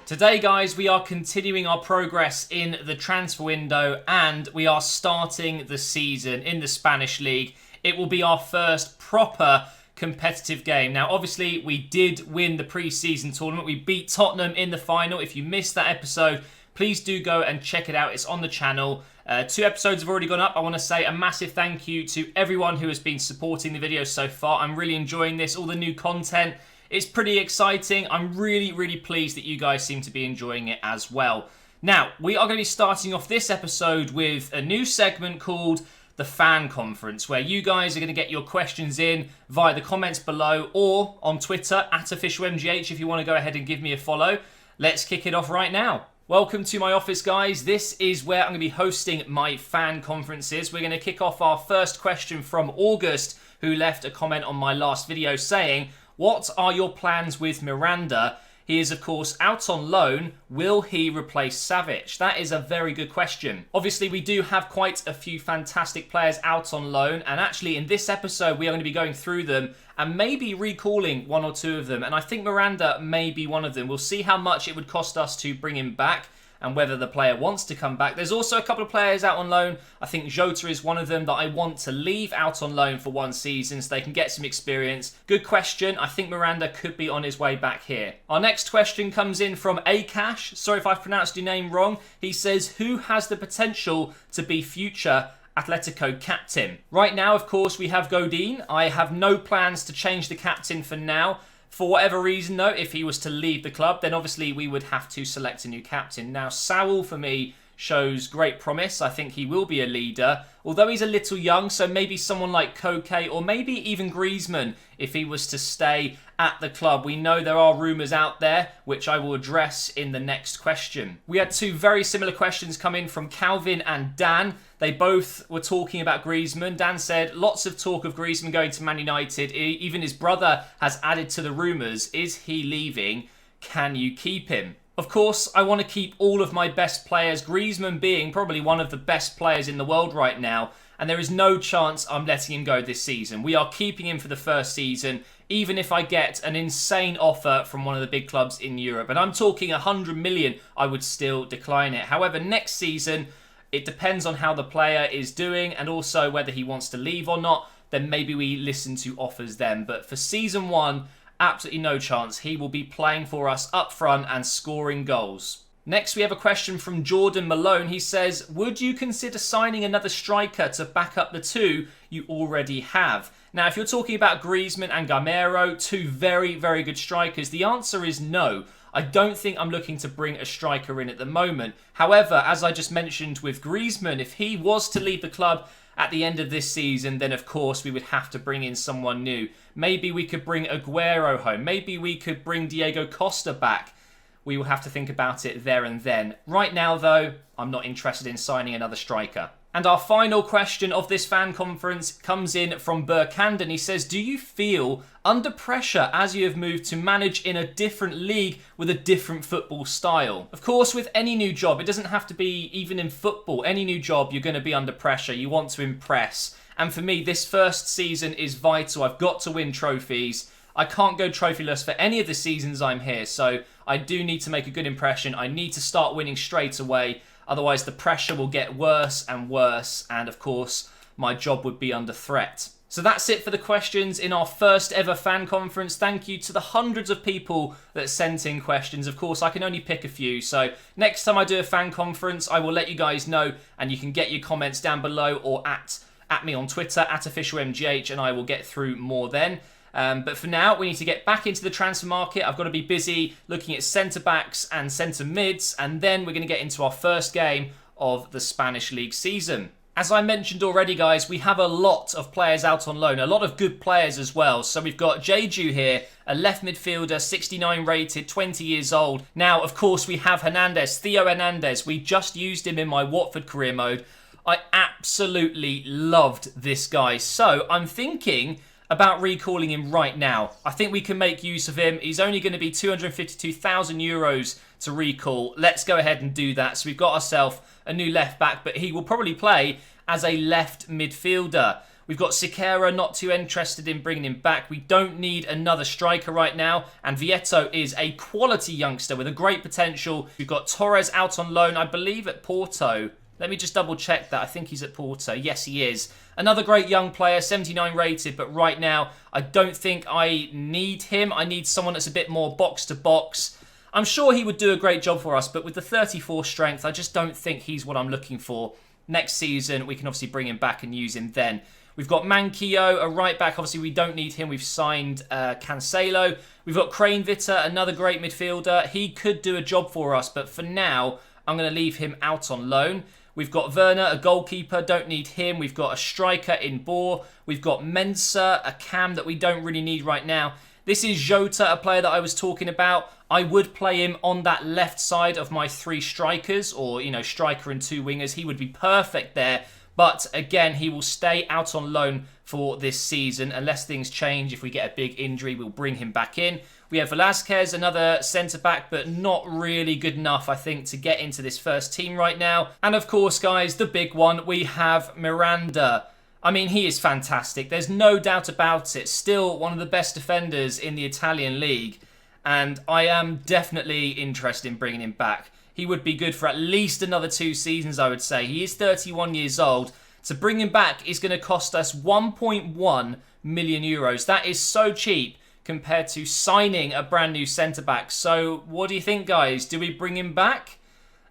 Today, guys, we are continuing our progress in the transfer window and we are starting the season in the Spanish League. It will be our first proper competitive game. Now, obviously, we did win the pre-season tournament. We beat Tottenham in the final. If you missed that episode, please do go and check it out. It's on the channel. 2 episodes have already gone up. I want to say a massive thank you to everyone who has been supporting the video so far. I'm really enjoying this, all the new content. It's pretty exciting. I'm really pleased that you guys seem to be enjoying it as well. Now, we are going to be starting off this episode with a new segment called the Fan Conference, where you guys are going to get your questions in via the comments below or on Twitter, @officialmgh, if you want to go ahead and give me a follow. Let's kick it off right now. Welcome to my office, guys. This is where I'm going to be hosting my fan conferences. We're going to kick off our first question from August, who left a comment on my last video saying, what are your plans with Miranda? He is, of course, out on loan. Will he replace Savic? That is a very good question. Obviously, we do have quite a few fantastic players out on loan. And actually, in this episode, we are going to be going through them and maybe recalling 1 or 2 of them. And I think Miranda may be one of them. We'll see how much it would cost us to bring him back and whether the player wants to come back. There's also a couple of players out on loan. I think Jota is one of them that I want to leave out on loan for 1 season so they can get some experience. Good question. I think Miranda could be on his way back here. Our next question comes in from Akash. Sorry if I've pronounced your name wrong. He says, who has the potential to be future Atletico captain? Right now, of course, we have Godin. I have no plans to change the captain for now. For whatever reason, though, if he was to leave the club, then obviously we would have to select a new captain. Now, Saul, for me, shows great promise. I think he will be a leader, although he's a little young, so maybe someone like Koke or maybe even Griezmann if he was to stay at the club. We know there are rumours out there, which I will address in the next question. We had 2 very similar questions come in from Calvin and Dan. They both were talking about Griezmann. Dan said, lots of talk of Griezmann going to Man United. Even his brother has added to the rumours. Is he leaving? Can you keep him? Of course, I want to keep all of my best players, Griezmann being probably one of the best players in the world right now, and there is no chance I'm letting him go this season. We are keeping him for the first season, even if I get an insane offer from one of the big clubs in Europe. And I'm talking 100 million, I would still decline it. However, next season, it depends on how the player is doing and also whether he wants to leave or not. Then maybe we listen to offers then. But for season 1, absolutely no chance. He will be playing for us up front and scoring goals. Next, we have a question from Jordan Malone. He says, would you consider signing another striker to back up the 2 you already have? Now, if you're talking about Griezmann and Gamero, 2 very good strikers, the answer is no. I don't think I'm looking to bring a striker in at the moment. However, as I just mentioned with Griezmann, if he was to leave the club at the end of this season, then of course we would have to bring in someone new. Maybe we could bring Aguero home. Maybe we could bring Diego Costa back. We will have to think about it there and then. Right now, though, I'm not interested in signing another striker. And our final question of this fan conference comes in from Burkandon. He says, do you feel under pressure as you have moved to manage in a different league with a different football style? Of course, with any new job, it doesn't have to be even in football. Any new job, you're going to be under pressure. You want to impress. And for me, this first season is vital. I've got to win trophies. I can't go trophyless for any of the seasons I'm here. So I do need to make a good impression. I need to start winning straight away. Otherwise, the pressure will get worse and worse. And of course, my job would be under threat. So that's it for the questions in our first ever fan conference. Thank you to the hundreds of people that sent in questions. Of course, I can only pick a few. So next time I do a fan conference, I will let you guys know. And you can get your comments down below or at me on Twitter, @officialmgh, and I will get through more then. But for now, we need to get back into the transfer market. I've got to be busy looking at centre-backs and centre-mids, and then we're going to get into our first game of the Spanish League season. As I mentioned already, guys, we have a lot of players out on loan, a lot of good players as well. So we've got Jeju here, a left midfielder, 69 rated, 20 years old. Now, of course, we have Hernandez, Theo Hernandez. We just used him in my Watford career mode. I absolutely loved this guy. So I'm thinking about recalling him right now. I think we can make use of him. He's only going to be 252,000 euros to recall. Let's go ahead and do that. So we've got ourselves a new left back, but he will probably play as a left midfielder. We've got Siqueira, not too interested in bringing him back. We don't need another striker right now. And Vieto is a quality youngster with a great potential. We've got Torres out on loan, I believe at Porto. Let me just double check that. I think he's at Porto. Yes, he is. Another great young player, 79 rated, but right now I don't think I need him. I need someone that's a bit more box to box. I'm sure he would do a great job for us, but with the 34 strength, I just don't think he's what I'm looking for. Next season, we can obviously bring him back and use him then. We've got Manquillo, a right back. Obviously, we don't need him. We've signed Cancelo. We've got Crane-Vitter, another great midfielder. He could do a job for us, but for now, I'm going to leave him out on loan. We've got Werner, a goalkeeper. Don't need him. We've got a striker in Boer. We've got Mensah, a cam that we don't really need right now. This is Jota, a player that I was talking about. I would play him on that left side of my 3 strikers, or, you know, striker and 2 wingers. He would be perfect there. But again, he will stay out on loan for this season. Unless things change, if we get a big injury, we'll bring him back in. We have Velasquez, another centre-back, but not really good enough, I think, to get into this first team right now. And of course, guys, the big one, we have Miranda. I mean, he is fantastic. There's no doubt about it. Still one of the best defenders in the Italian league. And I am definitely interested in bringing him back. He would be good for at least another 2 seasons, I would say. He is 31 years old. To bring him back is going to cost us 1.1 million euros. That is so cheap compared to signing a brand new centre-back. So what do you think, guys? Do we bring him back?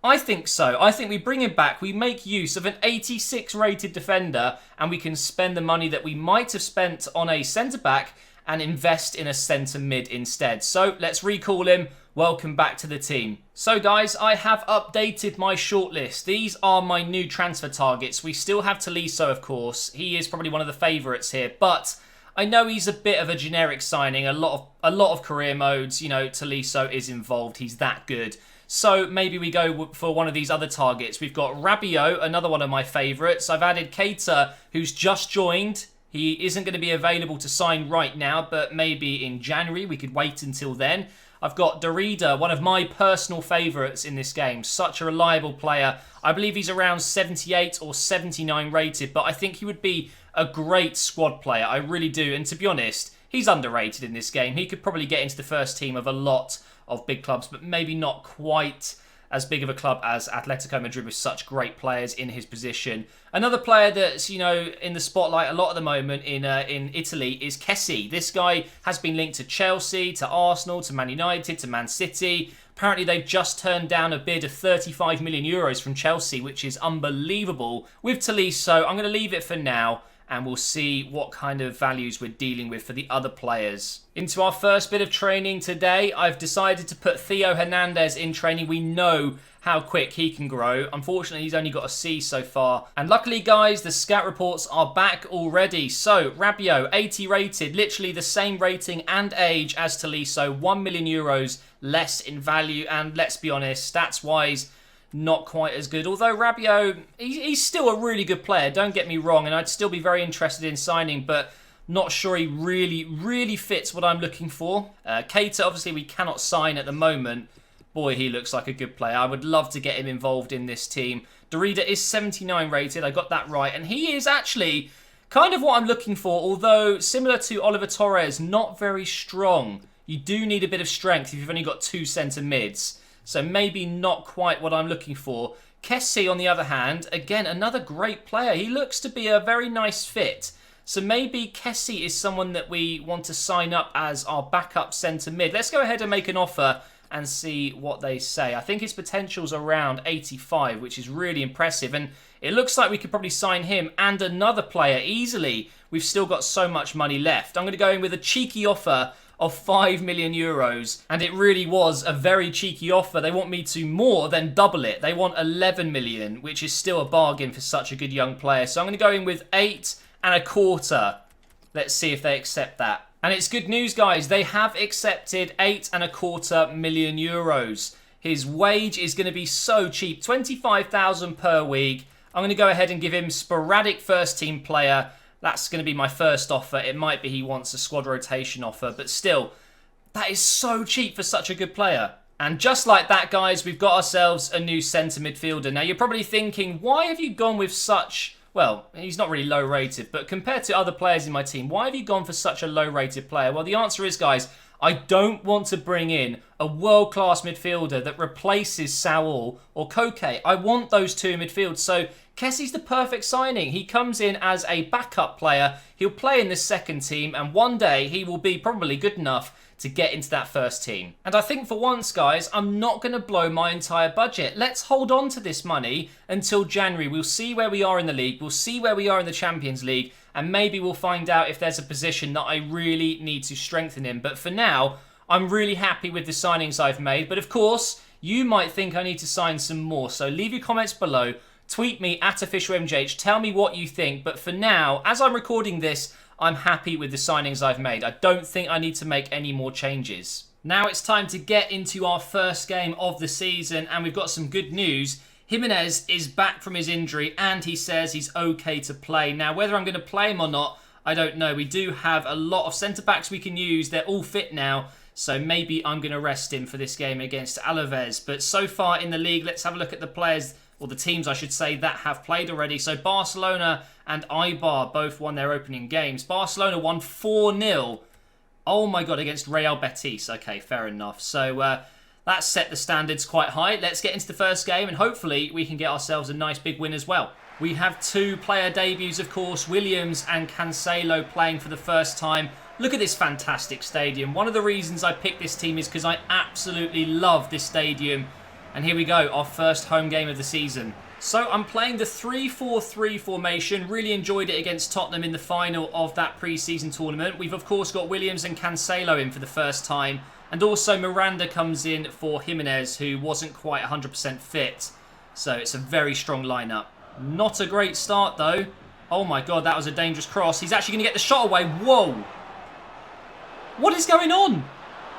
I think so. I think we bring him back. We make use of an 86 rated defender and we can spend the money that we might have spent on a centre-back and invest in a centre mid instead. So let's recall him. Welcome back to the team. So guys, I have updated my shortlist. These are my new transfer targets. We still have Tolisso, of course. He is probably one of the favourites here, but I know he's a bit of a generic signing. A lot of career modes. You know, Tolisso is involved. He's that good. So maybe we go for one of these other targets. We've got Rabiot, another one of my favourites. I've added Keita, who's just joined. He isn't going to be available to sign right now, but maybe in January. We could wait until then. I've got Derrida, one of my personal favourites in this game. Such a reliable player. I believe he's around 78 or 79 rated, but I think he would be a great squad player. I really do. And to be honest, he's underrated in this game. He could probably get into the first team of a lot of big clubs, but maybe not quite as big of a club as Atletico Madrid with such great players in his position. Another player that's, you know, in the spotlight a lot at the moment in Italy is Kessie. This guy has been linked to Chelsea, to Arsenal, to Man United, to Man City. Apparently they've just turned down a bid of 35 million euros from Chelsea, which is unbelievable. With Tolisso, I'm going to leave it for now, and we'll see what kind of values we're dealing with for the other players. Into our first bit of training today, I've decided to put Theo Hernandez in training. We know how quick he can grow. Unfortunately, he's only got a C so far. And luckily, guys, the scout reports are back already. So, Rabiot, 80 rated, literally the same rating and age as Tolisso, 1 million euros less in value. And let's be honest, stats-wise, not quite as good. Although Rabiot, he's still a really good player, don't get me wrong, and I'd still be very interested in signing, but not sure he really fits what I'm looking for. Keita, obviously, we cannot sign at the moment. Boy, he looks like a good player. I would love to get him involved in this team. Derrida is 79 rated, I got that right, and he is actually kind of what I'm looking for, although similar to Oliver Torres, not very strong. You do need a bit of strength if you've only got 2 centre mids. So maybe not quite what I'm looking for. Kessie, on the other hand, again, another great player. He looks to be a very nice fit. So maybe Kessie is someone that we want to sign up as our backup centre mid. Let's go ahead and make an offer and see what they say. I think his potential's around 85, which is really impressive. And it looks like we could probably sign him and another player easily. We've still got so much money left. I'm going to go in with a cheeky offer of 5 million euros, and it really was a very cheeky offer. They want me to more than double it. They want 11 million, which is still a bargain for such a good young player. So I'm going to go in with 8.25. Let's see if they accept that. And it's good news, guys. They have accepted 8.25 million euros. His wage is going to be so cheap, 25,000 per week. I'm going to go ahead and give him sporadic first team player. That's going to be my first offer. It might be he wants a squad rotation offer, but still, that is so cheap for such a good player. And just like that, guys, we've got ourselves a new centre midfielder. Now, you're probably thinking, why have you gone with such well, he's not really low rated, but compared to other players in my team, why have you gone for such a low rated player? Well, the answer is, guys, I don't want to bring in a world-class midfielder that replaces Saul or Koke. I want those two in midfield. So Kessie's the perfect signing. He comes in as a backup player. He'll play in the second team, and one day he will be probably good enough to get into that first team. And I think for once, guys, I'm not going to blow my entire budget. Let's hold on to this money until January. We'll see where we are in the league. We'll see where we are in the Champions League. And maybe we'll find out if there's a position that I really need to strengthen in. But for now, I'm really happy with the signings I've made. But of course, you might think I need to sign some more. So leave your comments below. Tweet me at officialmjh. Tell me what you think. But for now, as I'm recording this, I'm happy with the signings I've made. I don't think I need to make any more changes. Now it's time to get into our first game of the season, and we've got some good news. Jimenez is back from his injury, and he says he's okay to play. Now, whether I'm going to play him or not, I don't know. We do have a lot of centre-backs we can use. They're all fit now, so maybe I'm going to rest him for this game against Alaves. But so far in the league, let's have a look at the players, or the teams, I should say, that have played already. So Barcelona and Eibar both won their opening games. Barcelona won 4-0. Oh my God, against Real Betis. Okay, fair enough. So that set the standards quite high. Let's get into the first game, and hopefully we can get ourselves a nice big win as well. We have two player debuts, of course. Williams and Cancelo playing for the first time. Look at this fantastic stadium. One of the reasons I picked this team is because I absolutely love this stadium. And here we go, our first home game of the season. So I'm playing the 3-4-3 formation. Really enjoyed it against Tottenham in the final of that pre-season tournament. We've of course got Williams and Cancelo in for the first time. And also Miranda comes in for Jimenez, who wasn't quite 100% fit. So it's a very strong lineup. Not a great start though. Oh my God, that was a dangerous cross. He's actually going to get the shot away. Whoa. What is going on?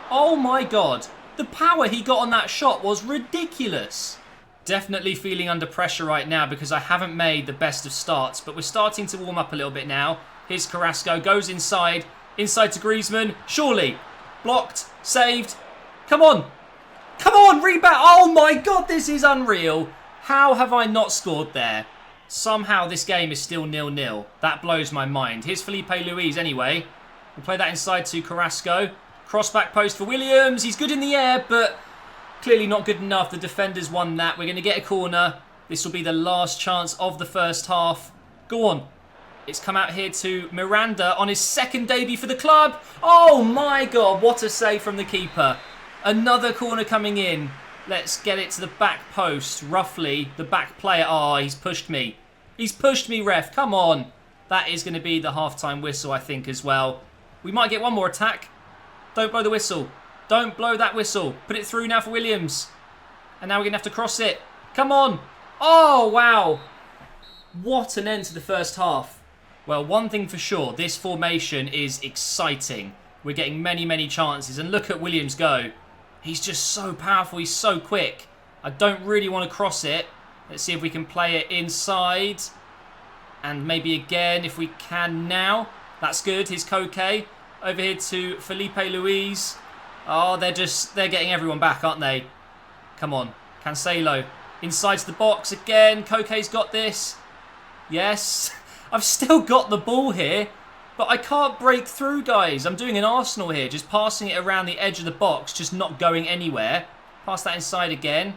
Oh my God. The power he got on that shot was ridiculous. Definitely feeling under pressure right now because I haven't made the best of starts, but we're starting to warm up a little bit now. Here's Carrasco, goes inside to Griezmann, surely, blocked, saved, come on, rebound, oh my God, this is unreal. How have I not scored there? Somehow this game is still 0-0, that blows my mind. Here's Felipe Luis anyway, we'll play that inside to Carrasco, cross back post for Williams, he's good in the air, but clearly not good enough. The defenders won that. We're going to get a corner. This will be the last chance of the first half. Go on. It's come out here to Miranda on his second debut for the club. Oh my God, what a save from the keeper. Another corner coming in. Let's get it to the back post. Roughly, the back player. Oh, he's pushed me. He's pushed me, ref. Come on. That is going to be the half-time whistle, I think, as well. We might get one more attack. Don't blow the whistle. Don't blow that whistle. Put it through now for Williams. And now we're going to have to cross it. Come on. Oh, wow. What an end to the first half. Well, one thing for sure. This formation is exciting. We're getting many, many chances. And look at Williams go. He's just so powerful. He's so quick. I don't really want to cross it. Let's see if we can play it inside. And maybe again if we can now. That's good. Here's Koke. Over here to Felipe Luis. Oh, they're getting everyone back, aren't they? Come on. Cancelo. Inside to the box again. Koke's got this. Yes. I've still got the ball here, but I can't break through, guys. I'm doing an Arsenal here, just passing it around the edge of the box, just not going anywhere. Pass that inside again.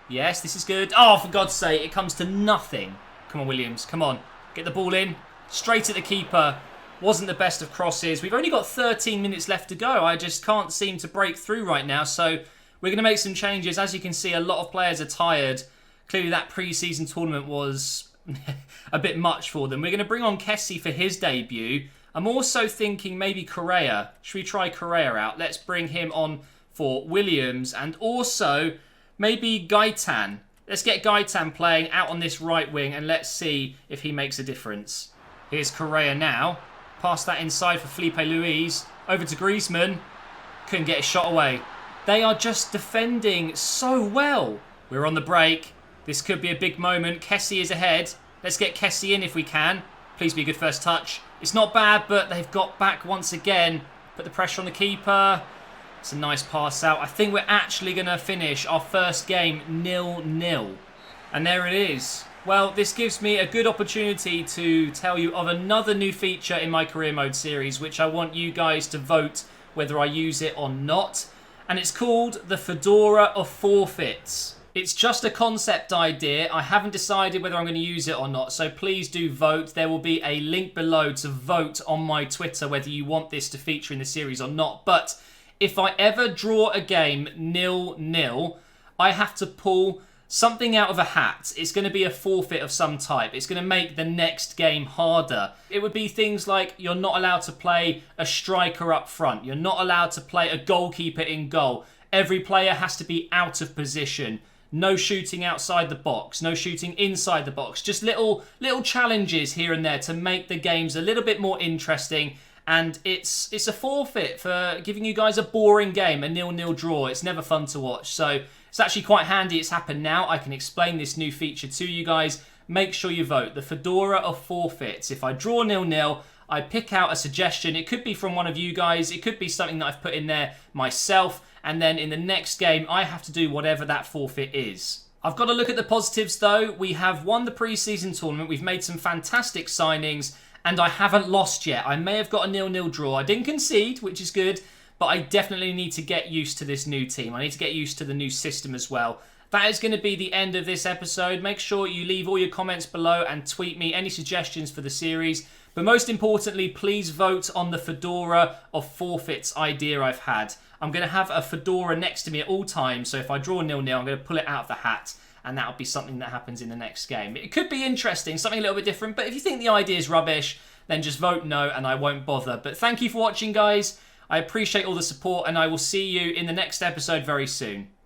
Yes, this is good. Oh, for God's sake, it comes to nothing. Come on, Williams. Come on. Get the ball in. Straight at the keeper. Wasn't the best of crosses. We've only got 13 minutes left to go. I just can't seem to break through right now. So we're going to make some changes. As you can see, a lot of players are tired. Clearly that pre-season tournament was a bit much for them. We're going to bring on Kessie for his debut. I'm also thinking maybe Correa. Should we try Correa out? Let's bring him on for Williams. And also maybe Gaitan. Let's get Gaitan playing out on this right wing and let's see if he makes a difference. Here's Correa now. Pass that inside for Felipe Luis. Over to Griezmann. Couldn't get a shot away. They are just defending so well. We're on the break. This could be a big moment. Kessie is ahead. Let's get Kessie in if we can. Please be a good first touch. It's not bad, but they've got back once again. Put the pressure on the keeper. It's a nice pass out. I think we're actually going to finish our first game 0-0. And there it is. Well, this gives me a good opportunity to tell you of another new feature in my career mode series, which I want you guys to vote whether I use it or not. And it's called the Fedora of Forfeits. It's just a concept idea. I haven't decided whether I'm going to use it or not, so please do vote. There will be a link below to vote on my Twitter whether you want this to feature in the series or not. But if I ever draw a game 0-0, I have to pull something out of a hat. It's going to be a forfeit of some type. It's going to make the next game harder. It would be things like you're not allowed to play a striker up front. You're not allowed to play a goalkeeper in goal. Every player has to be out of position. No shooting outside the box. No shooting inside the box. Just little challenges here and there to make the games a little bit more interesting. And it's a forfeit for giving you guys a boring game, a 0-0 draw. It's never fun to watch. So it's actually quite handy it's happened now. I can explain this new feature to you guys. Make sure you vote. The Fedora of Forfeits. If I draw 0-0, I pick out a suggestion. It could be from one of you guys. It could be something that I've put in there myself. And then in the next game, I have to do whatever that forfeit is. I've got to look at the positives though. We have won the pre-season tournament. We've made some fantastic signings. And I haven't lost yet. I may have got a 0-0 draw. I didn't concede, which is good. But I definitely need to get used to this new team. I need to get used to the new system as well. That is going to be the end of this episode. Make sure you leave all your comments below and tweet me any suggestions for the series. But most importantly, please vote on the Fedora of Forfeits idea I've had. I'm going to have a Fedora next to me at all times. So if I draw 0-0, I'm going to pull it out of the hat. And that'll be something that happens in the next game. It could be interesting, something a little bit different. But if you think the idea is rubbish, then just vote no and I won't bother. But thank you for watching, guys. I appreciate all the support and I will see you in the next episode very soon.